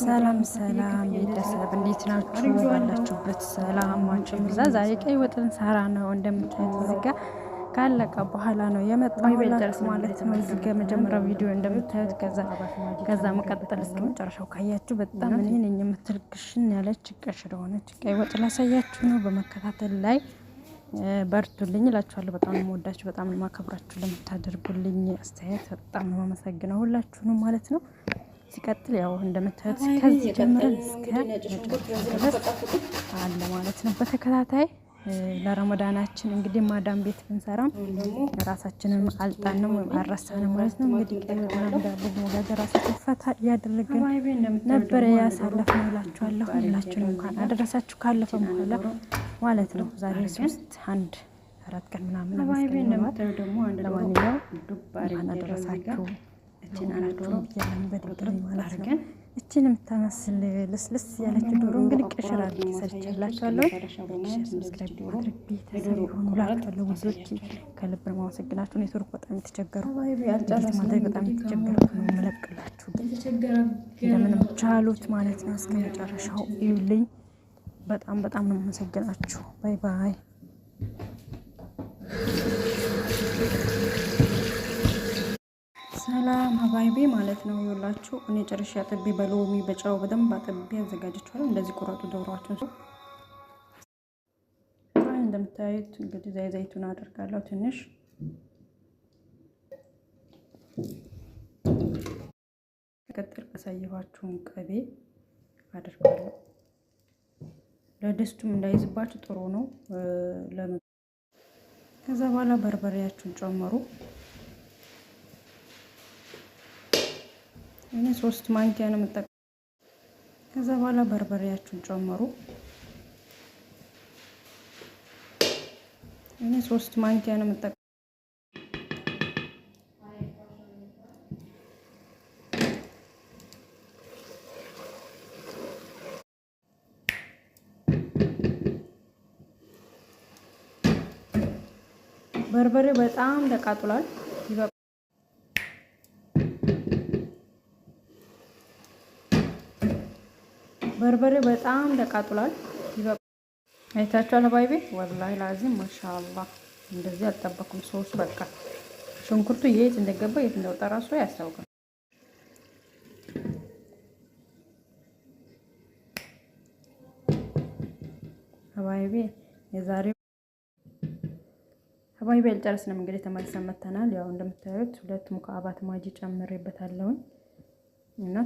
ሰላም ሰላም ቤተሰብ እንዴት ናችሁ? ባላችሁበት ሰላማችሁ ይብዛ። ዛሬ ቀይ ወጥ ልንሰራ ነው። እንደምታዩት እዚህ ጋር ካለቀ በኋላ ነው የመጣሁላችሁ ማለት ነው። እዚህ ጋር መጀመሪያው ቪዲዮ እንደምታዩት ከዛ መቀጠል እስከ መጨረሻው ካያችሁ በጣም እኔ ነኝ የምትል ክሽን ያለች ቀሽር ሆነች ቀይ ወጥ ላሳያችሁ ነው። በመከታተል ላይ በርቱልኝ እላችኋለሁ። በጣም ነው የምወዳችሁ፣ በጣም ነው የማከብራችሁ። ለምታደርጉልኝ አስተያየት በጣም ነው የማመሰግነው ሁላችሁንም ማለት ነው። ሲቀጥል ያው እንደምታዩት ከዚህ ጀምረን እስከ ድረስ አለ ማለት ነው በተከታታይ ለረመዳናችን እንግዲህ ማዳም ቤት ብንሰራም ራሳችንን አልጣንም ወይም አልረሳንም ማለት ነው። እንግዲህ ቀይ ወጥ እንዳለ ወደ ራሳችን ፈታ እያደረግን ነበር ያሳለፍነው እላችኋለሁ። ሁላችንም እንኳን አደረሳችሁ ካለፈ በኋላ ማለት ነው። ዛሬ 4 ቀን ምናምን ለማንኛውም እንኳን አደረሳችሁ እችን የምታመስል ልስልስ ያለች ዶሮ እንግዲህ ቅሽር አድርጌ ሰርቼላችኋለሁ። ሰብስክራይብ ማድረግ ቤተሰብ የሆኑ ላችኋለሁ ውዶች፣ ከልብ ነው የማመሰግናችሁ። ኔትወርክ በጣም የተቸገሩ ማድረግ በጣም የተቸገሩ ነው የምለቅላችሁ፣ እንደምንም ቻሉት ማለት ነው። እስከ መጨረሻው ይዩልኝ። በጣም በጣም ነው የማመሰግናችሁ። ባይ ባይ። ሰላም ሀባይቤ ማለት ነው። ይኸውላችሁ እኔ ጨርሼ አጥቤ በሎሚ በጨው በደንብ አጥቤ አዘጋጅቻለሁ። እንደዚህ ቆራጡ ዶሮዋችሁን እንደምታዩት እንግዲህ ዘይቱን አደርጋለሁ ትንሽ ቀጥል ያሳየኋችሁን ቅቤ አደርጋለሁ። ለድስቱም እንዳይዝባችሁ ጥሩ ነው። ከዛ በኋላ በርበሬያችሁን ጨምሩ። እኔ 3 ማንኪያ ነው የምጠቀመው። ከዛ በኋላ በርበሬያችሁን ጨምሩ። እኔ 3 ማንኪያ ነው የምጠቀመው። በርበሬ በጣም ተቃጥሏል። በርበሬ በጣም ተቃጥሏል። አይታችኋል ሀባይቤ ወላሂ ላዚም ማሻአላህ። እንደዚህ አልጠበኩም። ሶስ በቃ ሽንኩርቱ የት እንደገባ የት እንደወጣ ራሱ ያስታውቃል። ሀባይቤ የዛሬው ሀባይቤ አልጨረስንም። እንግዲህ ተመልሰን መተናል። ያው እንደምታዩት 2 ሙካአባት ማጂ ጨምሬበታለሁ እና